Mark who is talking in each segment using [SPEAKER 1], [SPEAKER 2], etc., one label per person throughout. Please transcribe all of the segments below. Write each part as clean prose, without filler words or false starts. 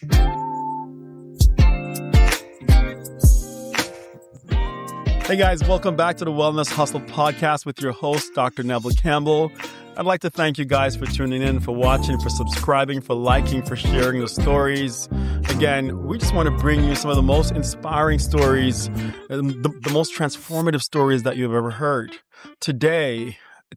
[SPEAKER 1] Hey guys, welcome back to the Wellness Hustle podcast with your host, Dr. Neville Campbell. I'd like to thank you guys for tuning in, for watching, for subscribing, for liking, for sharing the stories. Again, we just want to bring you some of the most inspiring stories, the most transformative stories that you've ever heard.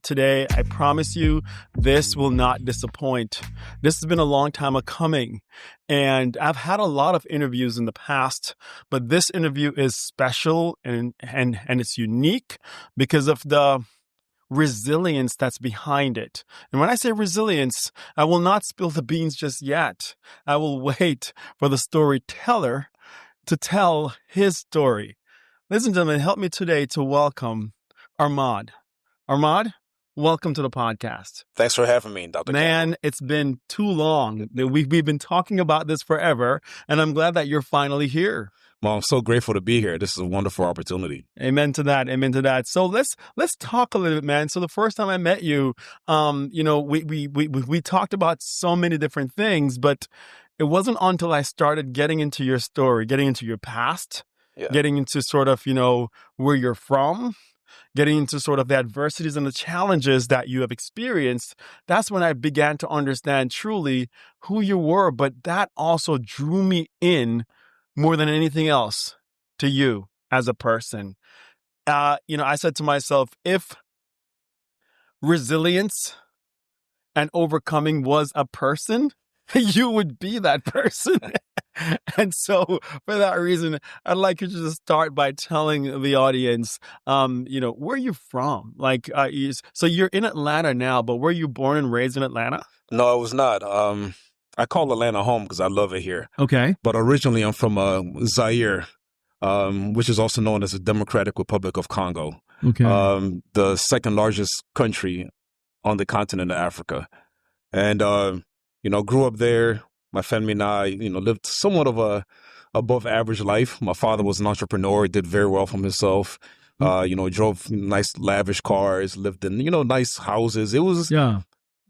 [SPEAKER 1] Today, I promise you, this will not disappoint. This has been a long time coming, and I've had a lot of interviews in the past, but this interview is special and it's unique because of the resilience that's behind it. And when I say resilience, I will not spill the beans just yet. I will wait for the storyteller to tell his story. Ladies and gentlemen, help me today to welcome Armand. Armand, welcome to the podcast.
[SPEAKER 2] Thanks for having me, Dr.
[SPEAKER 1] Man, it's been too long. We've been talking about this forever, and I'm glad that you're finally here.
[SPEAKER 2] Well, I'm so grateful to be here. This is a wonderful opportunity.
[SPEAKER 1] Amen to that. Amen to that. So let's talk a little bit, man. So the first time I met you, we talked about so many different things, but it wasn't until I started getting into your story, getting into your past, getting into sort of, where you're from, getting into sort of the adversities and the challenges that you have experienced. That's when I began to understand truly who you were. But that also drew me in more than anything else to you as a person. I said to myself, if resilience and overcoming was a person, you would be that person. And so for that reason, I'd like you to just start by telling the audience, where are you from? So you're in Atlanta now, but were you born and raised in Atlanta?
[SPEAKER 2] No, I was not. I call Atlanta home because I love it here.
[SPEAKER 1] Okay.
[SPEAKER 2] But originally I'm from Zaire, which is also known as the Democratic Republic of Congo.
[SPEAKER 1] Okay.
[SPEAKER 2] The second largest country on the continent of Africa. And, grew up there. My family and I, lived somewhat of a above average life. My father was an entrepreneur, did very well for himself. Drove nice lavish cars, lived in, nice houses. It was,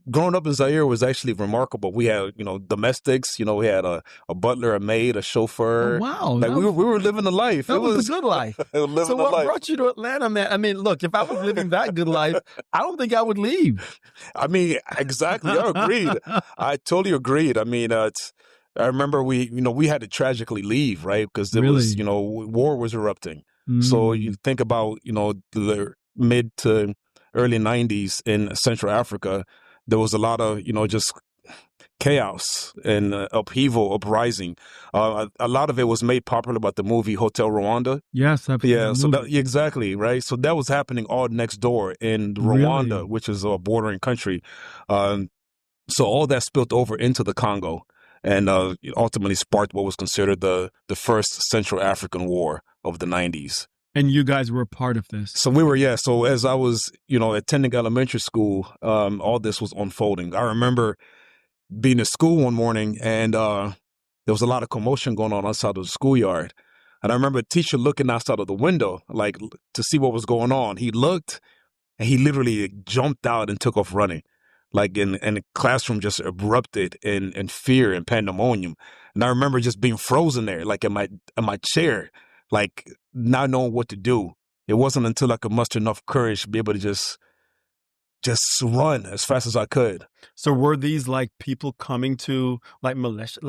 [SPEAKER 2] growing up in Zaire was actually remarkable. We had, domestics, we had a butler, a maid, a chauffeur.
[SPEAKER 1] Oh, wow.
[SPEAKER 2] We were living the life.
[SPEAKER 1] That was a good life. So what brought you to Atlanta, man? I mean, look, if I was living that good life, I don't think I would leave.
[SPEAKER 2] I mean, exactly. I agreed. I totally agreed. I mean, I remember we had to tragically leave, right? Because there was, war was erupting. Mm. So you think about, the mid to early 90s in Central Africa, there was a lot of, just chaos and upheaval, uprising. A lot of it was made popular by the movie Hotel Rwanda.
[SPEAKER 1] Yes.
[SPEAKER 2] Exactly, right? So that was happening all next door in Rwanda, which is a bordering country. So all that spilled over into the Congo and ultimately sparked what was considered the first Central African War of the 90s.
[SPEAKER 1] And you guys were a part of this.
[SPEAKER 2] So we were, So as I was, attending elementary school, all this was unfolding. I remember being in school one morning and there was a lot of commotion going on outside of the schoolyard. And I remember a teacher looking outside of the window, like to see what was going on. He looked and he literally jumped out and took off running. Like and the classroom just erupted in fear and pandemonium. And I remember just being frozen there, like in my chair, like not knowing what to do. It wasn't until I could muster enough courage to be able to just run as fast as I could.
[SPEAKER 1] So were these like people coming to like militia?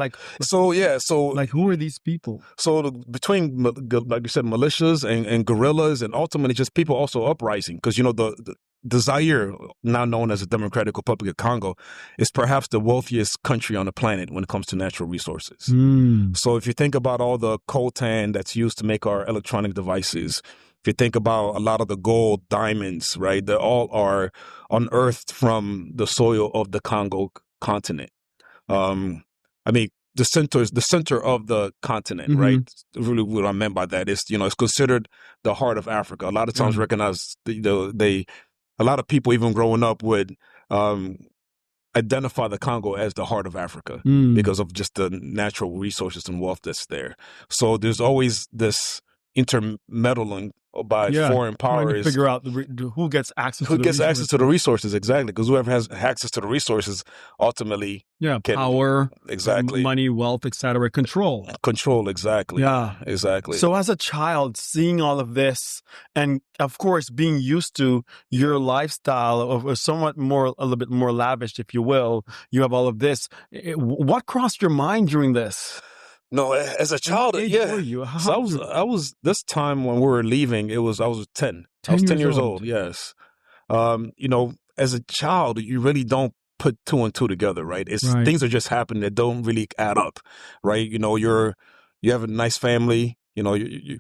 [SPEAKER 1] So who are these people?
[SPEAKER 2] So between, like you said, militias and guerrillas and ultimately just people also uprising. Because, the Zaire, now known as the Democratic Republic of Congo, is perhaps the wealthiest country on the planet when it comes to natural resources. Mm. So if you think about all the coltan that's used to make our electronic devices, if you think about a lot of the gold, diamonds, right, they all are unearthed from the soil of the Congo continent. The center of the continent, mm-hmm. right? Really, what I meant by that is, it's considered the heart of Africa. A lot of times, recognize a lot of people, even growing up, would identify the Congo as the heart of Africa because of just the natural resources and wealth that's there. So there's always this intermeddling by foreign
[SPEAKER 1] trying to
[SPEAKER 2] powers.
[SPEAKER 1] figure out who gets access to the resources.
[SPEAKER 2] Access to the resources, exactly, because whoever has access to the resources ultimately can,
[SPEAKER 1] power,
[SPEAKER 2] exactly,
[SPEAKER 1] money, wealth, etc., control,
[SPEAKER 2] exactly, exactly.
[SPEAKER 1] So as a child, seeing all of this, and of course being used to your lifestyle of somewhat more, a little bit more lavish, if you will, you have all of this. What crossed your mind during this?
[SPEAKER 2] No, as a child,
[SPEAKER 1] what age were you?
[SPEAKER 2] So I was this time when we were leaving. I was 10.
[SPEAKER 1] 10
[SPEAKER 2] I was 10
[SPEAKER 1] years
[SPEAKER 2] years old. Yes. As a child, you really don't put two and two together, right? Things are just happening that don't really add up, right? You have a nice family, you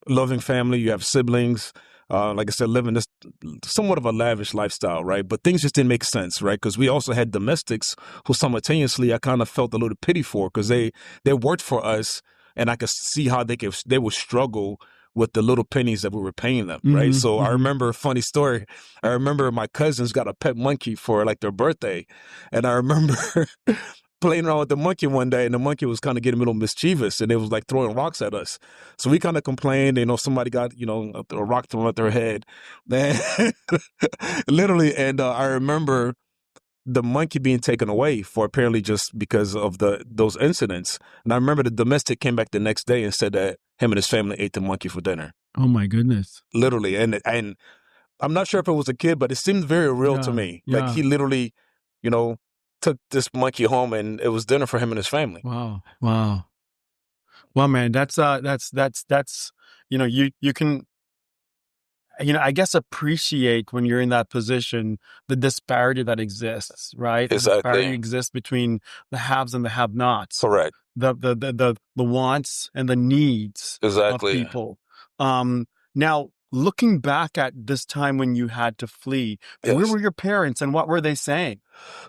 [SPEAKER 2] loving family, you have siblings. Like I said, living this somewhat of a lavish lifestyle, right? But things just didn't make sense, right? Because we also had domestics who simultaneously I kind of felt a little pity for, because they worked for us, and I could see how they would struggle with the little pennies that we were paying them, right? So I remember a funny story. I remember my cousins got a pet monkey for like their birthday, and I remember playing around with the monkey one day, and the monkey was kind of getting a little mischievous, and it was like throwing rocks at us. So we kind of complained, somebody got, a rock thrown at their head. Man, literally. And I remember the monkey being taken away for apparently just because of those incidents. And I remember the domestic came back the next day and said that him and his family ate the monkey for dinner.
[SPEAKER 1] Oh my goodness.
[SPEAKER 2] Literally. And I'm not sure if it was a kid, but it seemed very real to me. Yeah. Like he literally, took this monkey home, and it was dinner for him and his family.
[SPEAKER 1] Wow. Well, man, that's you can, I guess appreciate when you're in that position, the disparity that exists, right?
[SPEAKER 2] Exactly.
[SPEAKER 1] The disparity exists between the haves and the have-nots.
[SPEAKER 2] Correct.
[SPEAKER 1] The wants and the needs of people. Now, looking back at this time when you had to flee, where were your parents and what were they saying?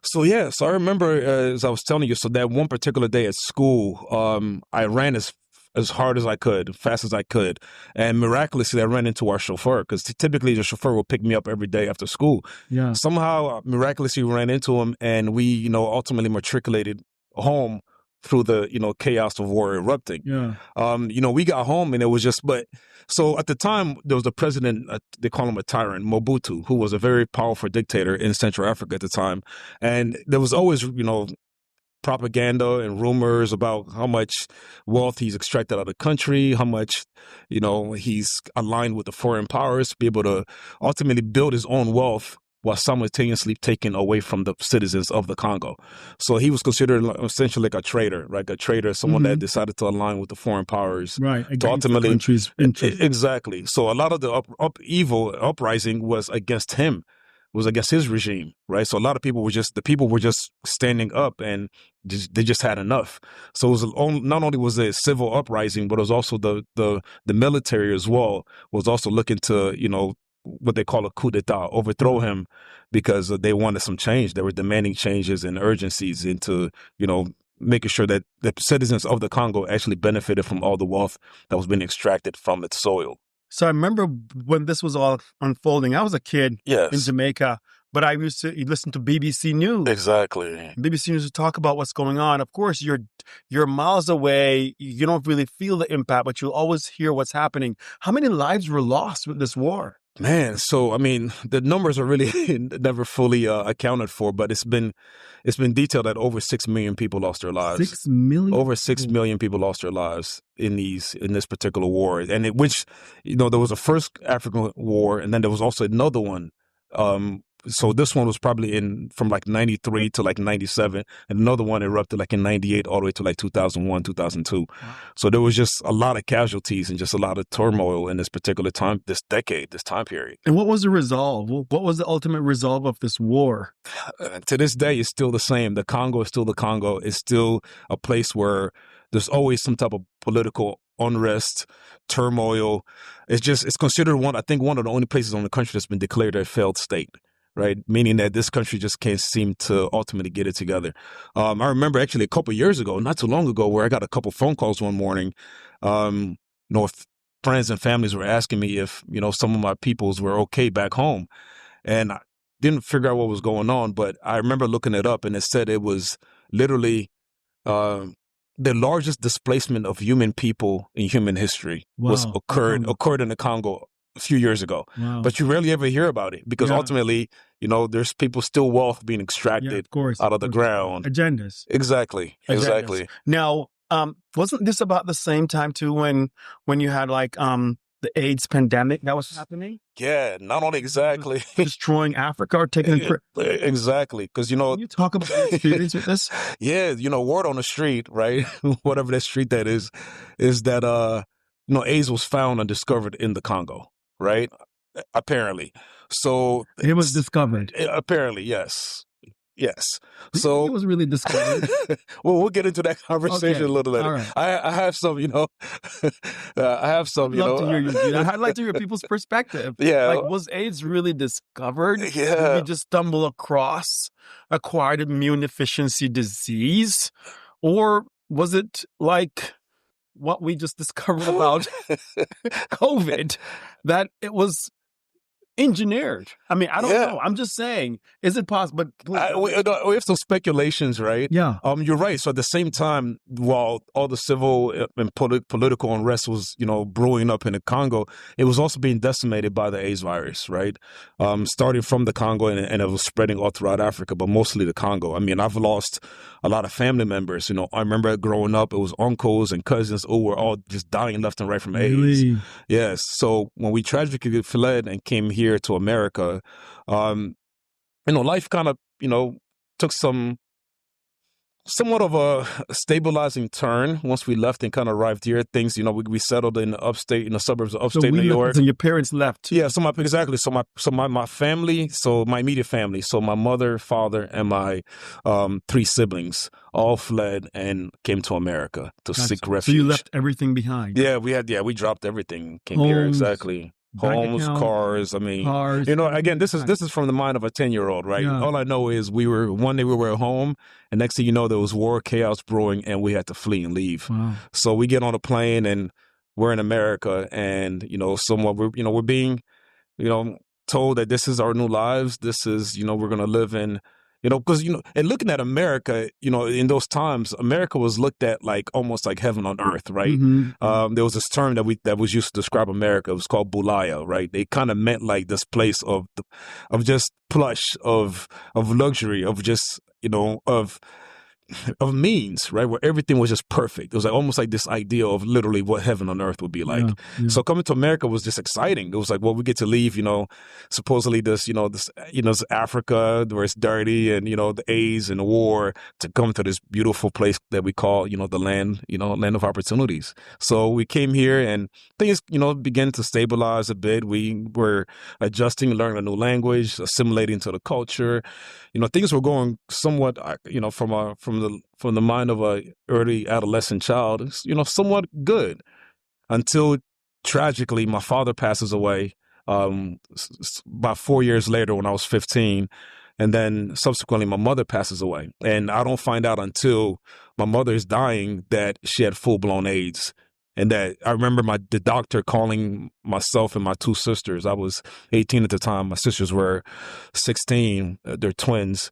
[SPEAKER 2] So I remember, as I was telling you, so that one particular day at school, I ran as hard as I could, fast as I could. And miraculously, I ran into our chauffeur, because typically the chauffeur will pick me up every day after school. Yeah. Somehow, miraculously, we ran into him, and we, ultimately matriculated home through the, chaos of war erupting. Yeah. We got home, and it was just, so at the time, there was the president, they call him a tyrant, Mobutu, who was a very powerful dictator in Central Africa at the time. And there was always, propaganda and rumors about how much wealth he's extracted out of the country, how much, he's aligned with the foreign powers to be able to ultimately build his own wealth while simultaneously taking away from the citizens of the Congo. So he was considered essentially like a traitor, right? A traitor, someone that decided to align with the foreign powers.
[SPEAKER 1] Right,
[SPEAKER 2] to ultimately,
[SPEAKER 1] the country's interest.
[SPEAKER 2] Exactly. So a lot of the uprising was against him, was against his regime, right? So a lot of people were just standing up, and they just had enough. So it was not only was it a civil uprising, but it was also the military as well was also looking to, what they call a coup d'etat, overthrow him, because they wanted some change. They were demanding changes and urgencies into, making sure that the citizens of the Congo actually benefited from all the wealth that was being extracted from its soil.
[SPEAKER 1] So I remember when this was all unfolding, I was a kid in Jamaica, but I used to listen to BBC News.
[SPEAKER 2] Exactly.
[SPEAKER 1] BBC News would talk about what's going on. Of course, you're miles away. You don't really feel the impact, but you'll always hear what's happening. How many lives were lost with this war?
[SPEAKER 2] Man, so I mean, the numbers are really never fully accounted for, but it's been detailed that over 6 million people lost their lives.
[SPEAKER 1] 6 million?
[SPEAKER 2] Over 6 million people lost their lives in this particular war, and which there was a first African war, and then there was also another one. So this one was probably from like 93 to like 97, and another one erupted like in 98 all the way to like 2001, 2002. Wow. So there was just a lot of casualties and just a lot of turmoil in this particular time, this time period.
[SPEAKER 1] And what was the resolve? What was the ultimate resolve of this war?
[SPEAKER 2] To this day, it's still the same. The Congo is still the Congo. It's still a place where there's always some type of political unrest, turmoil. It's considered one of the only places on the country that's been declared a failed state. Right, meaning that this country just can't seem to ultimately get it together. I remember actually a couple of years ago, not too long ago, where I got a couple phone calls one morning. Friends and families were asking me if some of my peoples were okay back home, and I didn't figure out what was going on. But I remember looking it up, and it said it was literally the largest displacement of human people in human history occurred in the Congo a few years ago.
[SPEAKER 1] Wow.
[SPEAKER 2] But you rarely ever hear about it because ultimately, there's people still wealth being extracted out of the ground.
[SPEAKER 1] Agendas.
[SPEAKER 2] Exactly.
[SPEAKER 1] Now, wasn't this about the same time too when you had like the AIDS pandemic that was happening?
[SPEAKER 2] Yeah, not only exactly
[SPEAKER 1] destroying Africa or taking
[SPEAKER 2] exactly, because
[SPEAKER 1] Can you talk about your experience with this?
[SPEAKER 2] Yeah, word on the street, right? Whatever that street that is that AIDS was found and discovered in the Congo, right? Apparently, so
[SPEAKER 1] it was discovered.
[SPEAKER 2] Apparently, yes. Yes.
[SPEAKER 1] So it was really discovered.
[SPEAKER 2] Well, we'll get into that conversation a little later.
[SPEAKER 1] All right.
[SPEAKER 2] I have some, I have some,
[SPEAKER 1] I'd love to hear you. I'd like to hear people's perspective.
[SPEAKER 2] Yeah.
[SPEAKER 1] Like, was AIDS really discovered?
[SPEAKER 2] Yeah.
[SPEAKER 1] Did we just stumble across acquired immune deficiency disease? Or was it like what we just discovered about COVID, that it was engineered? I mean, I don't know. I'm just saying, is it possible? But
[SPEAKER 2] we have some speculations, right?
[SPEAKER 1] Yeah.
[SPEAKER 2] You're right. So at the same time, while all the civil and political unrest was, brewing up in the Congo, it was also being decimated by the AIDS virus, right? Starting from the Congo and it was spreading all throughout Africa, but mostly the Congo. I mean, I've lost a lot of family members. I remember growing up, it was uncles and cousins who were all just dying left and right from AIDS.
[SPEAKER 1] Really?
[SPEAKER 2] Yes. So when we tragically fled and came here to America, life kind of, took somewhat of a stabilizing turn once we left and kind of arrived here. Things, we settled in upstate, in the suburbs of upstate New York.
[SPEAKER 1] So your parents left?
[SPEAKER 2] Yeah, so my family, so my immediate family, so my mother, father, and my 3 siblings all fled and came to America to seek refuge.
[SPEAKER 1] So you left everything behind?
[SPEAKER 2] Yeah, we dropped everything, came here, exactly. Homes, cars. I mean, again, this is from the mind of a 10-year-old, right? Yeah. All I know is one day we were at home, and next thing you know, there was war, chaos brewing, and we had to flee and leave.
[SPEAKER 1] Wow.
[SPEAKER 2] So we get on a plane and we're in America, and somewhat we're being told that this is our new lives. This is we're gonna live in. Because, and looking at America, in those times, America was looked at like almost like heaven on earth, right?
[SPEAKER 1] Mm-hmm.
[SPEAKER 2] There was this term that was used to describe America. It was called bulaya, right? They kind of meant like this place of just plush, of luxury, of just, of means, right? Where everything was just perfect. It was like almost like this idea of literally what heaven on earth would be like.
[SPEAKER 1] Yeah.
[SPEAKER 2] So coming to America was just exciting. It was like, well, we get to leave, supposedly this Africa where it's dirty and, the AIDS and the war, to come to this beautiful place that we call, the land, land of opportunities. So we came here and things, began to stabilize a bit. We were adjusting, learning a new language, assimilating to the culture. Things were going somewhat, from the mind of a early adolescent child, somewhat good, until tragically my father passes away about 4 years later when I was 15, and then subsequently my mother passes away, and I don't find out until my mother is dying that she had full-blown AIDS. And that I remember the doctor calling myself and my 2 sisters. I was 18 at the time. My sisters were 16. They're twins.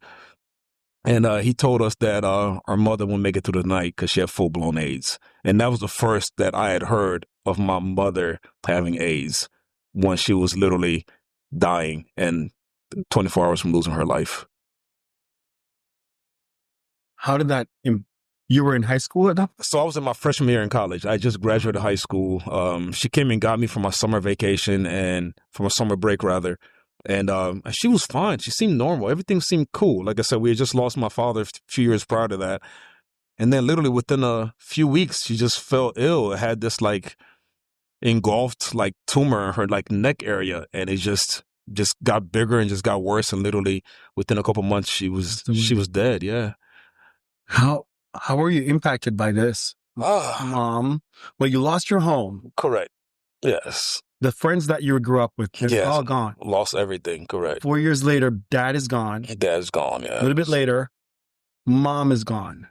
[SPEAKER 2] And he told us that our mother wouldn't make it through the night because she had full-blown AIDS. And that was the first that I had heard of my mother having AIDS, when she was literally dying and 24 hours from losing her life.
[SPEAKER 1] How did that... You were in high school at that?
[SPEAKER 2] So I was in my freshman year in college. I just graduated high school. She came and got me for my summer vacation, and for my summer break, rather. And she was fine. She seemed normal. Everything seemed cool. Like I said, we had just lost my father a few years prior to that. And then literally within a few weeks, she just fell ill. It had this like engulfed like tumor in her like neck area. And it just got bigger and just got worse. And literally within a couple months, she was dead. Yeah.
[SPEAKER 1] How were you impacted by this? Mom, well, you lost your home.
[SPEAKER 2] Correct. Yes.
[SPEAKER 1] The friends that you grew up with, they're all gone.
[SPEAKER 2] Lost everything. Correct.
[SPEAKER 1] 4 years later, dad is gone.
[SPEAKER 2] Dad's gone, yeah.
[SPEAKER 1] A little bit later, mom is gone.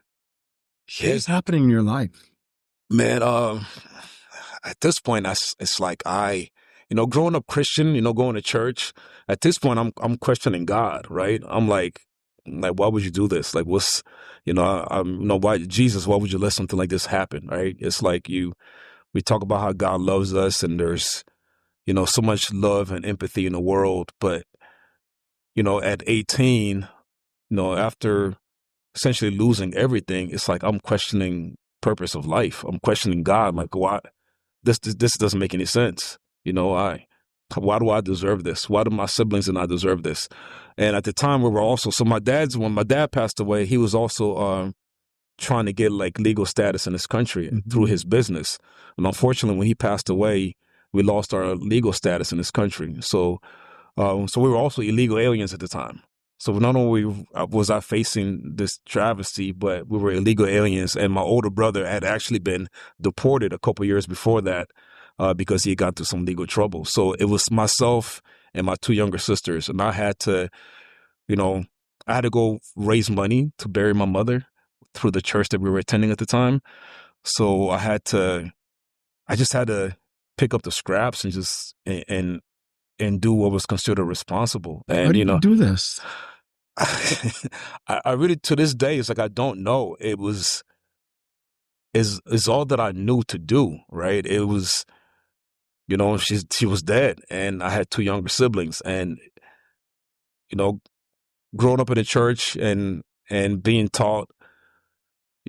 [SPEAKER 2] Yeah.
[SPEAKER 1] What's happening in your life?
[SPEAKER 2] Man, at this point, it's like growing up Christian, going to church, at this point, I'm questioning God, right? I'm like, like, why would you do this? Like, what's, why, Jesus, why would you let something like this happen? Right? It's like we talk about how God loves us and there's, so much love and empathy in the world. But, at 18, after essentially losing everything, it's like I'm questioning purpose of life. I'm questioning God. Like, why this doesn't make any sense. Why do I deserve this? Why do my siblings and I deserve this? And at the time we were also, so when my dad passed away, he was also trying to get like legal status in this country through his business. And unfortunately, when he passed away, we lost our legal status in this country. So we were also illegal aliens at the time. So not only was I facing this travesty, but we were illegal aliens. And my older brother had actually been deported a couple years before that because he got into some legal trouble. So it was myself and my two younger sisters. And I had to go raise money to bury my mother through the church that we were attending at the time. So I just had to pick up the scraps and just, and do what was considered responsible. And,
[SPEAKER 1] how do you do this?
[SPEAKER 2] I really, to this day, it's like, I don't know. It's all that I knew to do, right? It was, she was dead and I had two younger siblings and, growing up in the church and being taught,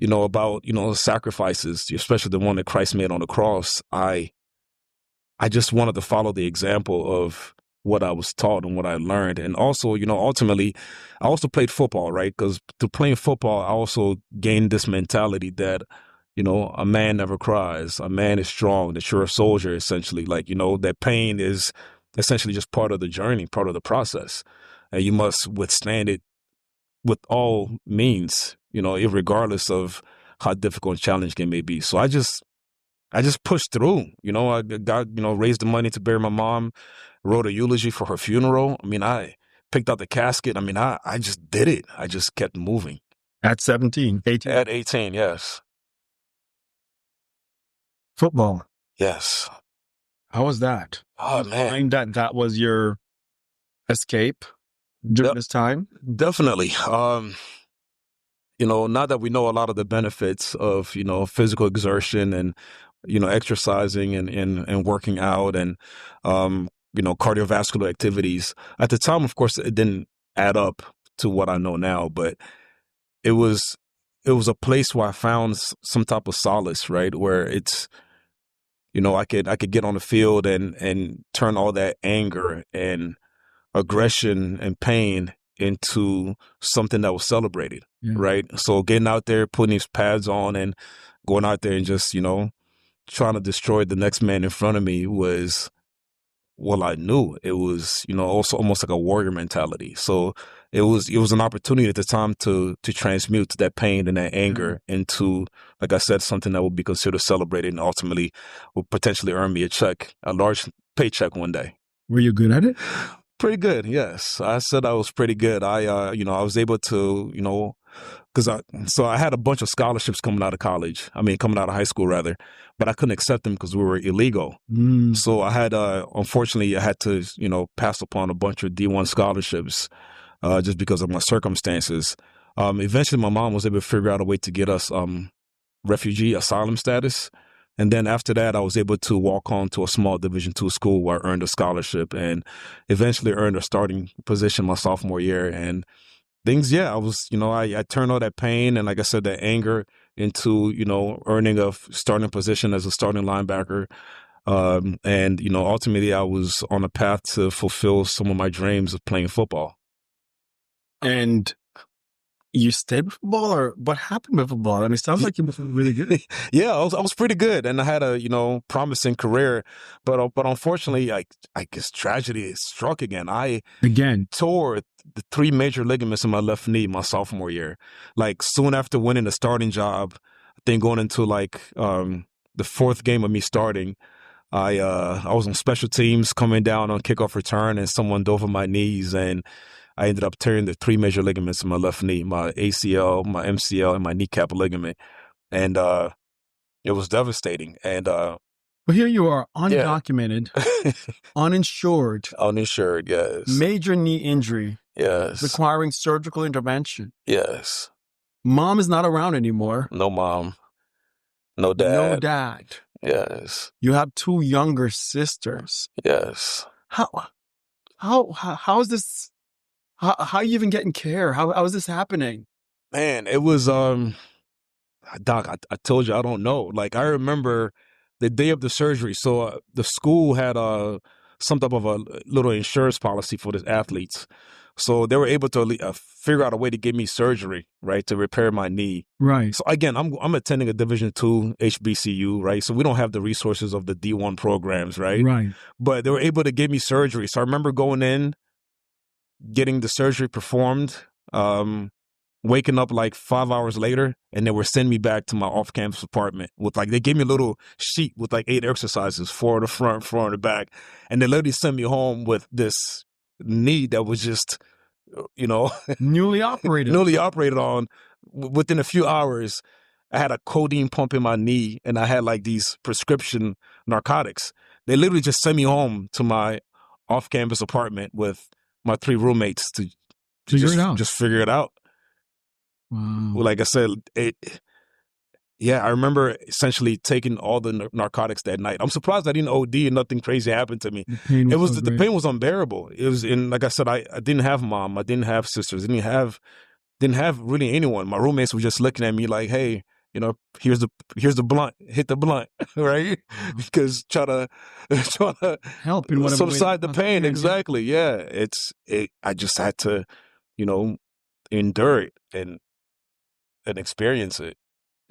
[SPEAKER 2] about, sacrifices, especially the one that Christ made on the cross, I just wanted to follow the example of what I was taught and what I learned. And also, ultimately, I also played football, right? Because through playing football, I also gained this mentality that, a man never cries. A man is strong, that you're a soldier, essentially. Like, that pain is essentially just part of the journey, part of the process. And you must withstand it with all means, regardless of how difficult and challenging it may be. So I just pushed through. I got, raised the money to bury my mom, wrote a eulogy for her funeral. I mean, I picked out the casket. I mean, I just did it. I just kept moving.
[SPEAKER 1] At 17, 18?
[SPEAKER 2] At 18, yes.
[SPEAKER 1] Football.
[SPEAKER 2] Yes.
[SPEAKER 1] How was that?
[SPEAKER 2] Oh, man.
[SPEAKER 1] That was your escape during this time?
[SPEAKER 2] Definitely. Now that we know a lot of the benefits of, physical exertion and, exercising and working out and, cardiovascular activities. At the time, of course, it didn't add up to what I know now, but it was a place where I found some type of solace, right? Where it's, I could get on the field and turn all that anger and aggression and pain into something that was celebrated, right? So getting out there, putting these pads on and going out there and just, trying to destroy the next man in front of me was, well, I knew it was, also almost like a warrior mentality. So it was an opportunity at the time to transmute that pain and that anger into, like I said, something that would be considered celebrated and ultimately would potentially earn me a large paycheck one day.
[SPEAKER 1] Were you good at it?
[SPEAKER 2] Pretty good, yes. I said I was pretty good. I was able to, so I had a bunch of scholarships coming out of high school rather, but I couldn't accept them because we were illegal. So I had, unfortunately, I had to, pass upon a bunch of D1 scholarships just because of my circumstances. Eventually, my mom was able to figure out a way to get us refugee asylum status. And then after that, I was able to walk on to a small Division II school where I earned a scholarship and eventually earned a starting position my sophomore year. And things, I was, I turned all that pain and, like I said, that anger into, earning a starting position as a starting linebacker. And, ultimately I was on a path to fulfill some of my dreams of playing football.
[SPEAKER 1] And you stayed with football, or what happened with football? I mean, it sounds like you were really good.
[SPEAKER 2] Yeah, I was pretty good, and I had a promising career, but unfortunately, I guess tragedy struck again. I tore the 3 major ligaments in my left knee my sophomore year. Like soon after winning the starting job, I think going into like the 4th game of me starting, I was on special teams coming down on kickoff return, and someone dove on my knees and I ended up tearing the 3 major ligaments in my left knee, my ACL, my MCL, and my kneecap ligament. And it was devastating. And
[SPEAKER 1] well, here you are, undocumented, uninsured.
[SPEAKER 2] Uninsured, yes.
[SPEAKER 1] Major knee injury.
[SPEAKER 2] Yes.
[SPEAKER 1] requiring surgical intervention.
[SPEAKER 2] Yes.
[SPEAKER 1] Mom is not around anymore.
[SPEAKER 2] No mom. No dad.
[SPEAKER 1] No dad.
[SPEAKER 2] Yes.
[SPEAKER 1] You have 2 younger sisters.
[SPEAKER 2] Yes.
[SPEAKER 1] How is this? How are you even getting care? How is this happening?
[SPEAKER 2] Man, it was Doc, I told you I don't know. Like, I remember the day of the surgery. So the school had some type of a little insurance policy for the athletes. So they were able to figure out a way to give me surgery, right, to repair my knee.
[SPEAKER 1] Right.
[SPEAKER 2] So again, I'm attending a Division II HBCU, right? So we don't have the resources of the D1 programs, right?
[SPEAKER 1] Right.
[SPEAKER 2] But they were able to give me surgery. So I remember going in, getting the surgery performed, waking up like 5 hours later, and they were sending me back to my off-campus apartment with they gave me a little sheet with 8 exercises, 4 in the front, 4 in the back, and they literally sent me home with this knee that was just,
[SPEAKER 1] newly operated.
[SPEAKER 2] newly operated on. Within a few hours, I had a codeine pump in my knee, and I had these prescription narcotics. They literally just sent me home to my off-campus apartment with my 3 roommates to just figure it out.
[SPEAKER 1] Wow.
[SPEAKER 2] Like I said, I remember essentially taking all the narcotics that night. I'm surprised I didn't OD and nothing crazy happened to me. The pain was unbearable. It was, and like I said, I didn't have mom, I didn't have sisters, didn't have really anyone. My roommates were just looking at me like, hey, here's the blunt, hit the blunt, right? Because try to
[SPEAKER 1] help in whatever
[SPEAKER 2] subside the pain. Exactly. Yeah. I just had to, endure it and experience it.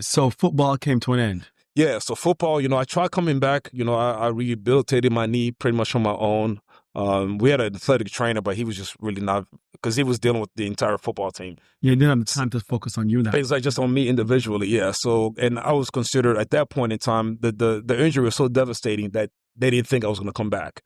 [SPEAKER 1] So football came to an end.
[SPEAKER 2] Yeah, so football, I tried coming back. I rehabilitated my knee pretty much on my own. We had an athletic trainer, but he was just really not, because he was dealing with the entire football team.
[SPEAKER 1] Yeah, he didn't have time to focus on you now.
[SPEAKER 2] It's just on me individually, yeah. So, and I was considered at that point in time, the injury was so devastating that they didn't think I was going to come back.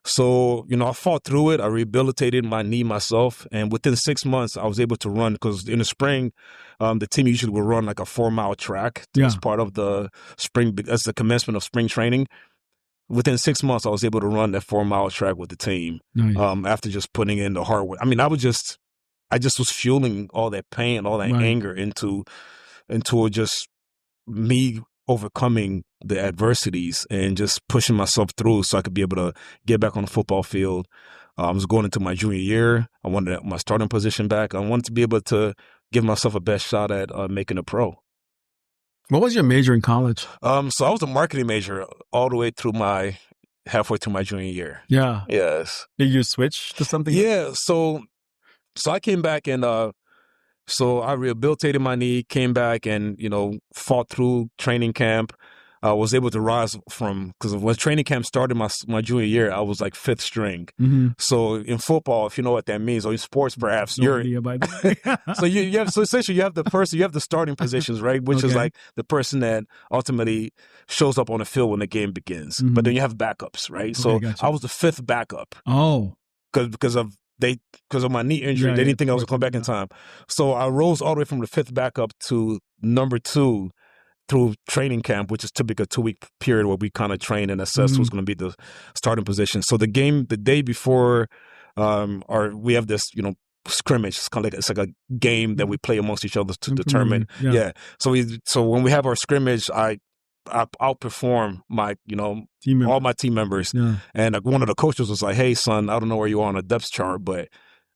[SPEAKER 2] So, I fought through it. I rehabilitated my knee myself. And within 6 months, I was able to run, because in the spring, the team usually will run a 4-mile track as part of the spring, as the commencement of spring training. Within 6 months, I was able to run that 4-mile track with the team.
[SPEAKER 1] Nice.
[SPEAKER 2] After just putting in the hard work. I mean, I just was fueling all that pain, all that anger into just me overcoming the adversities and just pushing myself through so I could be able to get back on the football field. I was going into my junior year. I wanted my starting position back. I wanted to be able to give myself a best shot at making a pro.
[SPEAKER 1] What was your major in college?
[SPEAKER 2] So I was a marketing major all the way through halfway through my junior year.
[SPEAKER 1] Yeah.
[SPEAKER 2] Yes.
[SPEAKER 1] Did you switch to something?
[SPEAKER 2] Yeah. So I came back and so I rehabilitated my knee, came back and, fought through training camp. I was able to rise because when training camp started my junior year, I was 5th string.
[SPEAKER 1] Mm-hmm.
[SPEAKER 2] So in football, if you know what that means, or in sports perhaps, so essentially you have the starting positions, right? Which is the person that ultimately shows up on the field when the game begins. Mm-hmm. But then you have backups, right? So I was the 5th backup.
[SPEAKER 1] Oh.
[SPEAKER 2] Because of my knee injury, they didn't think I was going to come back in time. So I rose all the way from the 5th backup to number 2 through training camp, which is typically a 2-week period where we kind of train and assess who's going to be the starting position. So the day before, we have this, scrimmage. It's kind of it's like a game that we play amongst each other to determine. Yeah. So when we have our scrimmage, I outperform my, all my team members. Yeah. And one of the coaches was like, hey, son, I don't know where you are on the depth chart, but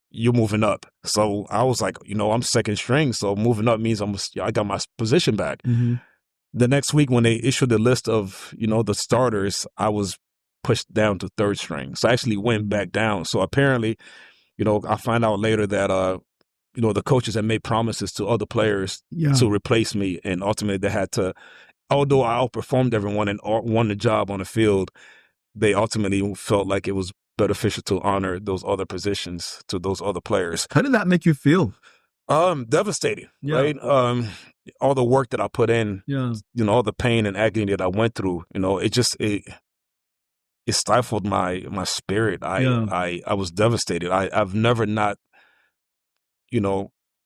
[SPEAKER 2] you're moving up. So I was like, I'm 2nd string. So moving up means I got my position back. Mm-hmm. The next week when they issued the list of, the starters, I was pushed down to 3rd string. So I actually went back down. So apparently, I find out later that, the coaches had made promises to other players to replace me. And ultimately they had to, although I outperformed everyone and won the job on the field, they ultimately felt like it was beneficial to honor those other positions to those other players.
[SPEAKER 1] How did that make you feel?
[SPEAKER 2] Devastating, right? All the work that I put in, all the pain and agony that I went through, it stifled my spirit. I was devastated. I've never not,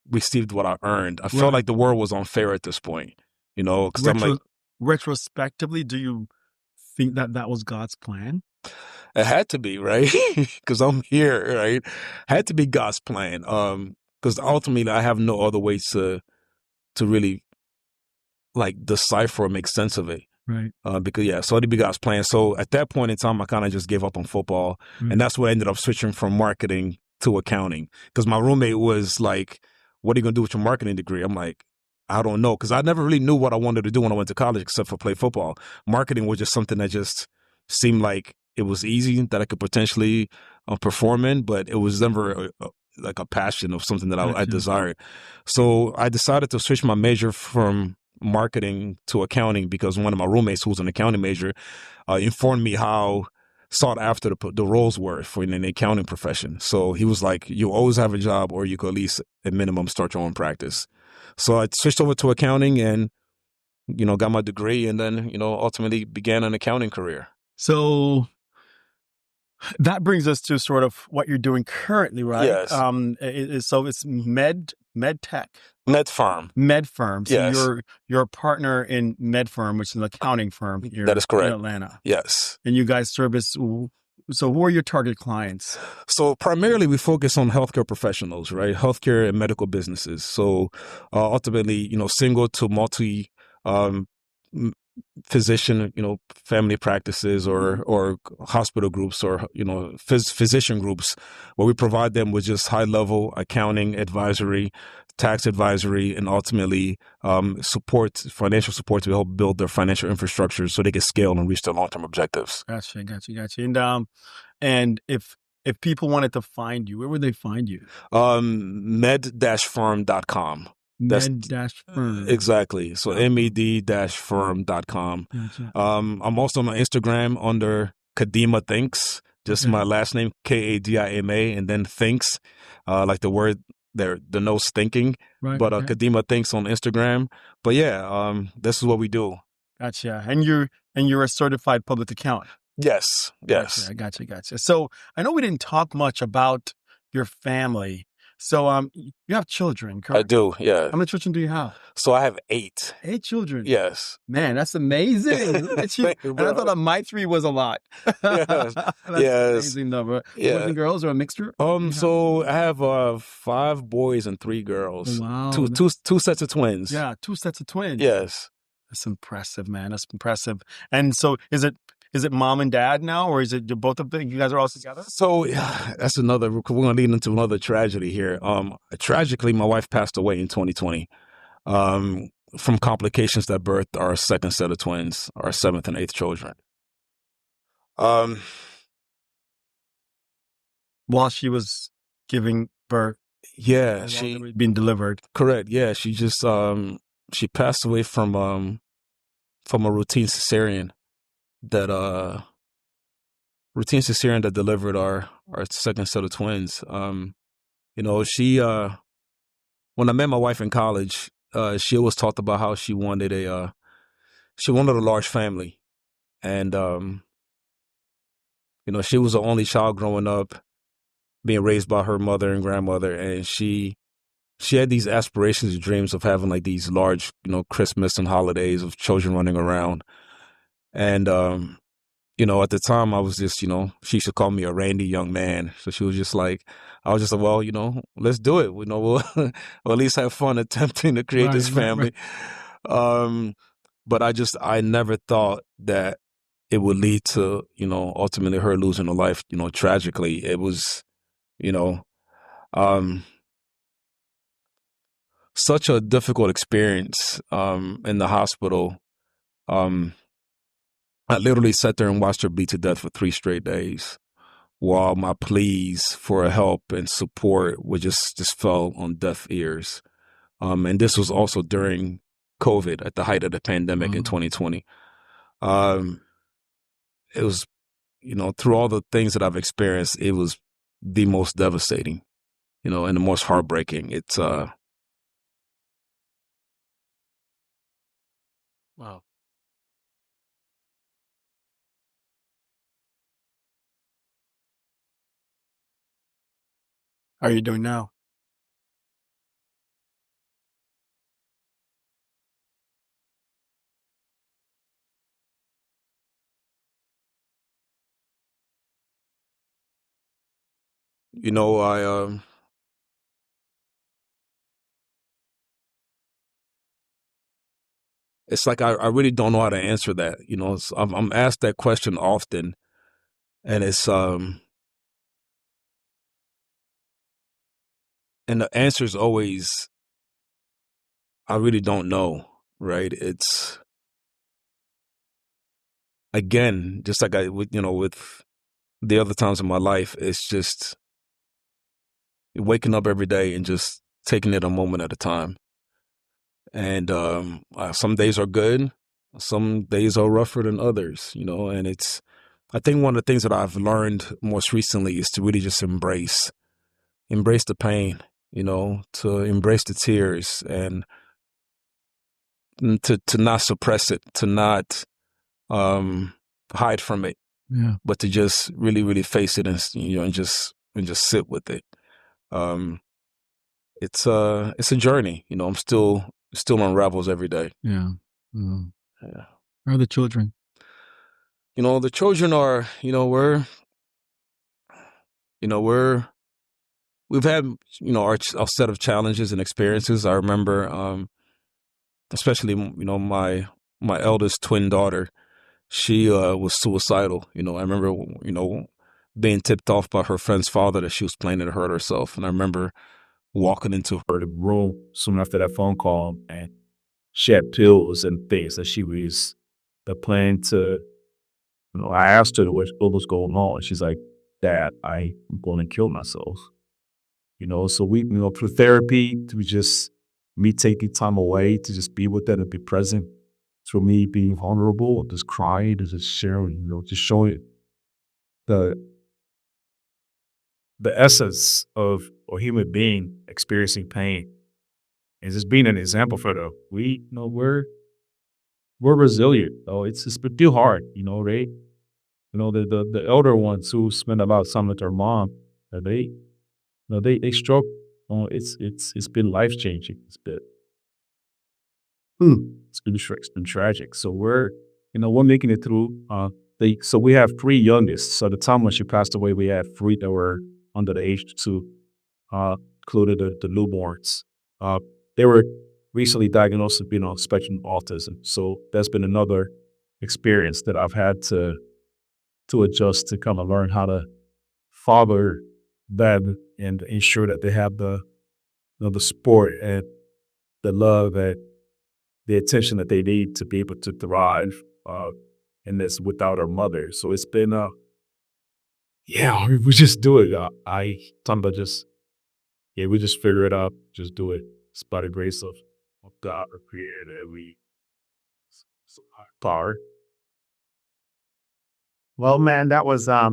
[SPEAKER 2] received what I earned. I felt like the world was unfair at this point, because I'm like,
[SPEAKER 1] retrospectively, do you think that was God's plan?
[SPEAKER 2] It had to be, right? Because I'm here, right? Had to be God's plan. Because ultimately I have no other way to really like decipher or make sense of it.
[SPEAKER 1] Right.
[SPEAKER 2] Because so it be God's plan. So at that point in time, I kind of just gave up on football, and that's what I ended up switching from marketing to accounting. Because my roommate was like, "What are you gonna do with your marketing degree?" I'm like, "I don't know," because I never really knew what I wanted to do when I went to college, except for play football. Marketing was just something that just seemed like it was easy that I could potentially perform in, but it was never like a passion of something that I desired. So I decided to switch my major from marketing to accounting because one of my roommates who was an accounting major informed me how sought after the roles were for in the accounting profession. So he was like, you always have a job or you could at least at minimum start your own practice. So I switched over to accounting and, got my degree and then, ultimately began an accounting career.
[SPEAKER 1] So that brings us to sort of what you're doing currently, right?
[SPEAKER 2] Yes.
[SPEAKER 1] So it's med tech.
[SPEAKER 2] Med
[SPEAKER 1] firm. So
[SPEAKER 2] Yes.
[SPEAKER 1] you're a partner in med firm, which is an accounting firm here
[SPEAKER 2] That is correct.
[SPEAKER 1] in Atlanta.
[SPEAKER 2] Yes.
[SPEAKER 1] And you guys service. So who are your target clients?
[SPEAKER 2] So primarily we focus on healthcare professionals, right? Healthcare and medical businesses. So ultimately, single to multi physician, family practices or hospital groups or, physician groups where we provide them with just high level accounting advisory, tax advisory, and ultimately financial support to help build their financial infrastructure so they can scale and reach their long-term objectives.
[SPEAKER 1] Gotcha. And if people wanted to find you, where would they find you?
[SPEAKER 2] Med-firm.com.
[SPEAKER 1] Med-firm.
[SPEAKER 2] Exactly. So med-firm.com.
[SPEAKER 1] Gotcha.
[SPEAKER 2] I'm also on Instagram under Kadima Thinks, just my last name, Kadima, and then Thinks, like the word there, the nose thinking.
[SPEAKER 1] Right.
[SPEAKER 2] But Kadima Thinks on Instagram. But this is what we do.
[SPEAKER 1] Gotcha. And you're a certified public accountant.
[SPEAKER 2] Yes.
[SPEAKER 1] Gotcha. So I know we didn't talk much about your family. So you have children, correct?
[SPEAKER 2] I do, yeah.
[SPEAKER 1] How many children do you have?
[SPEAKER 2] So I have 8.
[SPEAKER 1] 8 children?
[SPEAKER 2] Yes.
[SPEAKER 1] Man, that's amazing. Thank you, and I thought my 3 was a lot.
[SPEAKER 2] Yes.
[SPEAKER 1] That's an amazing number.
[SPEAKER 2] Yeah.
[SPEAKER 1] Boys and girls or a mixture?
[SPEAKER 2] So I have 5 boys and 3 girls.
[SPEAKER 1] Wow.
[SPEAKER 2] Two sets of twins.
[SPEAKER 1] Yeah, 2 sets of twins.
[SPEAKER 2] Yes.
[SPEAKER 1] That's impressive, man. That's impressive. And so is it mom and dad now, or is it both of them? You guys are all together? So
[SPEAKER 2] that's we're going to lead into another tragedy here. Tragically, my wife passed away in 2020 from complications that birthed our second set of twins, our 7th and 8th children.
[SPEAKER 1] While she was giving birth.
[SPEAKER 2] Yeah, she
[SPEAKER 1] being delivered.
[SPEAKER 2] Correct. Yeah, she just she passed away from a routine cesarean that delivered our second set of twins. She when I met my wife in college, she always talked about how she wanted a large family, and she was the only child growing up, being raised by her mother and grandmother, and she had these aspirations and dreams of having like these large, Christmas and holidays of children running around. And, at the time I was just, she used to call me a randy young man. So she was just like, I was just like, well, let's do it. We'll at least have fun attempting to create this family. But I never thought that it would lead to, ultimately her losing her life, tragically. It was, such a difficult experience in the hospital. I literally sat there and watched her bleed to death for 3 straight days while my pleas for help and support would just fell on deaf ears. And this was also during COVID at the height of the pandemic in 2020. It was, through all the things that I've experienced, it was the most devastating, and the most heartbreaking. It's,
[SPEAKER 1] Wow. How are you doing now?
[SPEAKER 2] I it's like I really don't know how to answer that. I'm asked that question often, and and the answer is always I really don't know. Right? It's again just like with the other times in my life. It's just waking up every day and just taking it a moment at a time. And some days are good, some days are rougher than others. And I think one of the things that I've learned most recently is to really just embrace the pain, to embrace the tears and to not suppress it, to not hide from it,
[SPEAKER 1] Yeah.
[SPEAKER 2] but to just really, really face it and just sit with it. Um, it's a journey. I'm still unravels every day.
[SPEAKER 1] Yeah. Mm.
[SPEAKER 2] Yeah.
[SPEAKER 1] Where are the children?
[SPEAKER 2] The children are, we've had, our set of challenges and experiences. I remember, especially, my eldest twin daughter, she was suicidal. I remember, being tipped off by her friend's father that she was planning to hurt herself. And I remember walking into her room soon after that phone call, and she had pills and things that she was planning to, I asked her what was going on. She's like, Dad, I'm going to kill myself. So we, through therapy, to just me taking time away to just be with them and be present, through me being vulnerable, just crying, just sharing, just showing the essence of a human being experiencing pain, and just being an example for them. We're resilient. It's been too hard, right? The elder ones who spend a lot of time with their mom, they struggle. It's been life changing. It's been tragic. So we're making it through. So we have three youngest. So the time when she passed away, we had three that were under the age of 2, included the newborns. They were recently diagnosed with being on spectrum of autism. So that's been another experience that I've had to adjust to kind of learn how to father them and ensure that they have the support and the love and the attention that they need to be able to thrive in this without our mother. So it's been we just do it. I talking about just we just figure it out, just do it. It's by the grace of God, our Creator, that we power.
[SPEAKER 3] Well, man, that was
[SPEAKER 1] I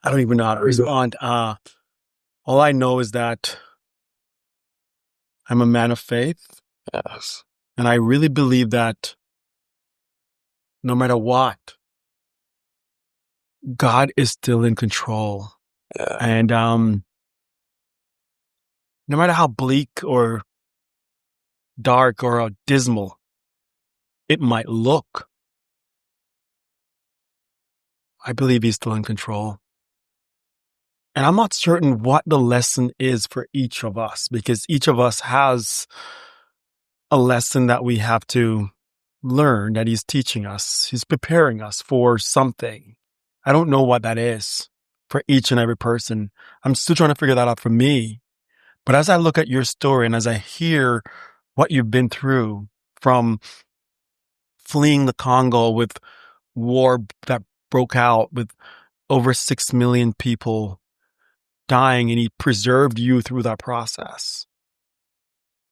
[SPEAKER 1] don't even know how to respond. All I know is that I'm a man of faith.
[SPEAKER 2] Yes.
[SPEAKER 1] And I really believe that no matter what, God is still in control.
[SPEAKER 2] Yeah.
[SPEAKER 1] And no matter how bleak or dark or dismal it might look, I believe he's still in control. And I'm not certain what the lesson is for each of us, because each of us has a lesson that we have to learn, that he's teaching us. He's preparing us for something. I don't know what that is for each and every person. I'm still trying to figure that out for me. But as I look at your story and as I hear what you've been through, from fleeing the Congo with war that broke out with over 6 million people dying, and he preserved you through that process,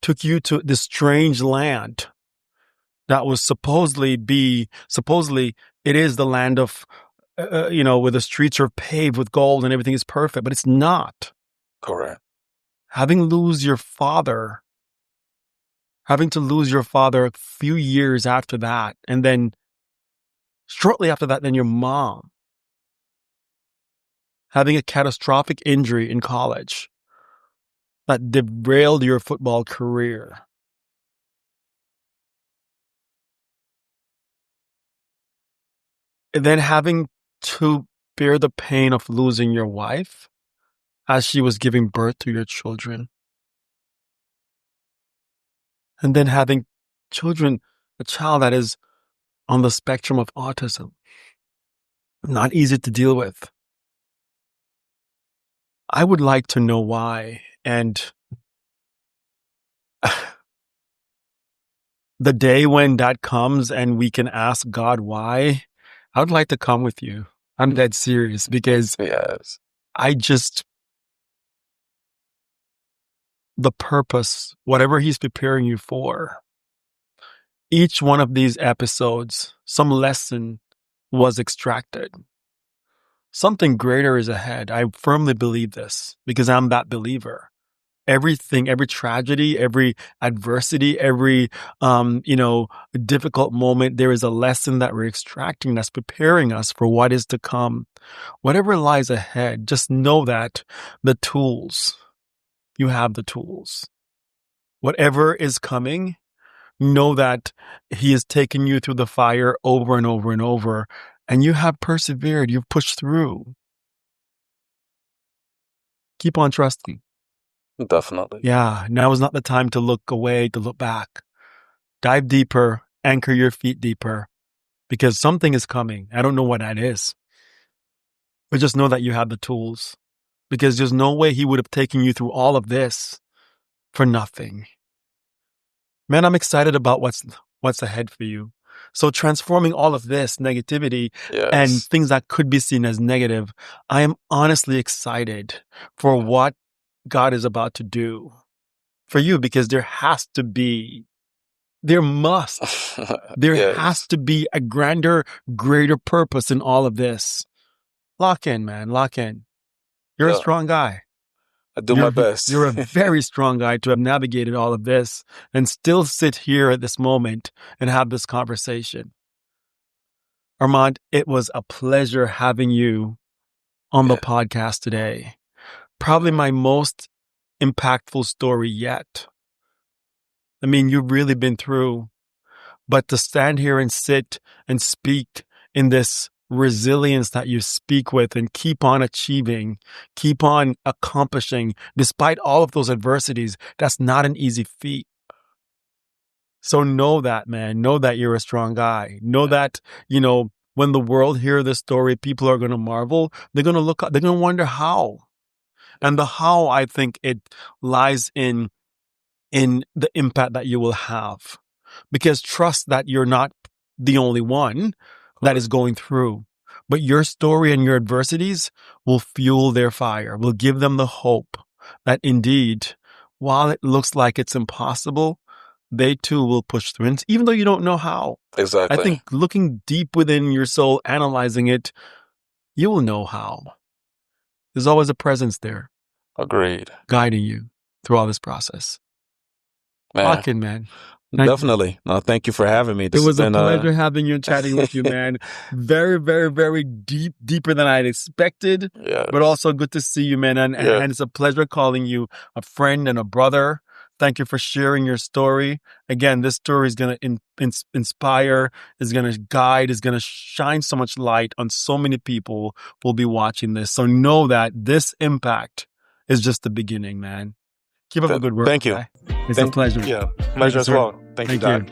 [SPEAKER 1] took you to this strange land that was supposedly it is the land of, where the streets are paved with gold and everything is perfect, but it's not.
[SPEAKER 2] Correct.
[SPEAKER 1] Having to lose your father a few years after that, and then shortly after that, then your mom having a catastrophic injury in college that derailed your football career. And then having to bear the pain of losing your wife. as she was giving birth to your children. And then having a child that is on the spectrum of autism. Not easy to deal with. I would like to know why. And the day when that comes and we can ask God why, I would like to come with you. I'm dead serious because
[SPEAKER 2] Yes.
[SPEAKER 1] the purpose, whatever he's preparing you for, each one of these episodes, some lesson was extracted. Something greater is ahead. I firmly believe this because I'm that believer. Everything, every tragedy, every adversity, every, difficult moment, there is a lesson that we're extracting that's preparing us for what is to come. Whatever lies ahead, just know that you have the tools. Whatever is coming, know that he has taken you through the fire over and over and over, and you have persevered. You've pushed through. Keep on trusting.
[SPEAKER 2] Definitely.
[SPEAKER 1] Yeah, now is not the time to look away, to look back. Dive deeper, anchor your feet deeper, because something is coming. I don't know what that is. But just know that you have the tools, because there's no way he would have taken you through all of this for nothing. Man, I'm excited about what's ahead for you. So transforming all of this negativity and things that could be seen as negative, I am honestly excited for what God is about to do for you, because there has to be a grander, greater purpose in all of this. Lock in, man. Lock in. You're a strong guy.
[SPEAKER 2] I do my best.
[SPEAKER 1] You're a very strong guy to have navigated all of this and still sit here at this moment and have this conversation. Armand, it was a pleasure having you on the podcast today. Probably my most impactful story yet. I mean, you've really been through, but to stand here and sit and speak in this resilience that you speak with and keep on achieving, keep on accomplishing, despite all of those adversities, that's not an easy feat. So know that, man. Know that you're a strong guy. Know that, when the world hear this story, people are going to marvel. They're going to look up, they're going to wonder how. And the how, I think it lies in the impact that you will have. Because trust that you're not the only one that is going through. But your story and your adversities will fuel their fire, will give them the hope that indeed, while it looks like it's impossible, they too will push through. And even though you don't know how.
[SPEAKER 2] Exactly.
[SPEAKER 1] I think looking deep within your soul, analyzing it, you will know how. There's always a presence there.
[SPEAKER 2] Agreed.
[SPEAKER 1] Guiding you through all this process.
[SPEAKER 2] Man.
[SPEAKER 1] Talking, man.
[SPEAKER 2] Definitely. No, thank you for having me.
[SPEAKER 1] It was a pleasure having you and chatting with you, man. Very, very, very deeper than I had expected.
[SPEAKER 2] Yes.
[SPEAKER 1] But also good to see you, man. And it's a pleasure calling you a friend and a brother. Thank you for sharing your story. Again, this story is going to inspire, is going to guide, is going to shine so much light on so many people who will be watching this. So know that this impact is just the beginning, man. Keep up the good work.
[SPEAKER 2] Thank you.
[SPEAKER 1] Guy. It's a pleasure.
[SPEAKER 2] Yeah, pleasure as well. Thank you, Doc.